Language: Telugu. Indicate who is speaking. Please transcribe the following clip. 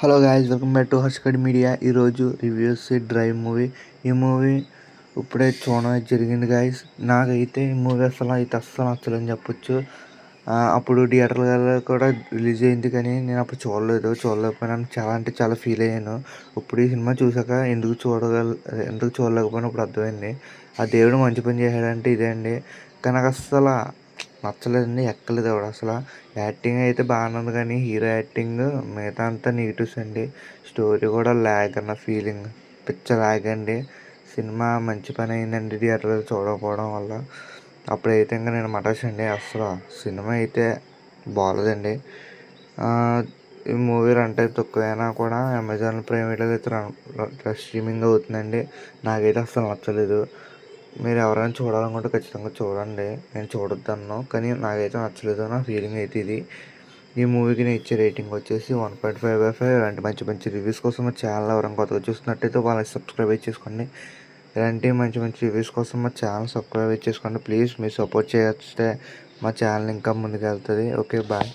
Speaker 1: Hello guys, welcome back to Harshakad media. ఈరోజు రివ్యూస్ డ్రైవ్ మూవీ. ఈ మూవీ ఇప్పుడే చూడడం జరిగింది గాయ్స్. నాకైతే ఈ మూవీ అస్సలు నచ్చలేదని చెప్పొచ్చు. అప్పుడు థియేటర్లలో కూడా రిలీజ్ అయింది, కానీ నేను అప్పుడు చూడలేకపోయినాను. చాలా అంటే చాలా ఫీల్ అయ్యాను. ఇప్పుడు ఈ సినిమా చూసాక ఎందుకు చూడలేకపోయినా ఇప్పుడు అర్థమైంది. ఆ దేవుడు మంచి పని చేశాడంటే ఇదే అండి. కానీ నాకు అస్సలు నచ్చలేదండి, ఎక్కలేదు ఎవడు అసలు. యాక్టింగ్ అయితే బాగానే ఉంది, కానీ హీరో యాక్టింగ్ మిగతా అంతా నెగిటివ్స్ అండి. స్టోరీ కూడా ల్యాగ్ అన్న ఫీలింగ్, ల్యాగ్ అండి. సినిమా మంచి పని అయిందండి థియేటర్లో చూడకపోవడం వల్ల. అప్పుడైతే ఇంకా నేను మటాష్ అండి. అసలు సినిమా అయితే బాగోలేదండి. ఈ మూవీ రన్ టైం తక్కువైనా కూడా అమెజాన్ ప్రైమ్ వీడియోలో అయితే స్ట్రీమింగ్ అవుతుందండి. నాకైతే అస్సలు నచ్చలేదు. మీరు ఎవరైనా చూడాలనుకుంటే ఖచ్చితంగా చూడండి. నేను చూడొద్దన్నాను, కానీ నాకైతే నచ్చలేదు. నా ఫీలింగ్ అయితే ఇది. ఈ మూవీకి నేను ఇచ్చే రేటింగ్ వచ్చేసి 1.5/5. ఇలాంటి మంచి మంచి రివ్యూస్ కోసం మా ఛానల్ ఎవరైనా కొత్తగా చూస్తున్నట్టయితే వాళ్ళని సబ్స్క్రైబ్ చేసుకోండి. ఇలాంటి మంచి మంచి రివ్యూస్ కోసం మా ఛానల్ సబ్స్క్రైబ్ చేసుకోండి ప్లీజ్. మీరు సపోర్ట్ చేస్తే మా ఛానల్ ఇంకా ముందుకు వెళ్తుంది. Okay, bye.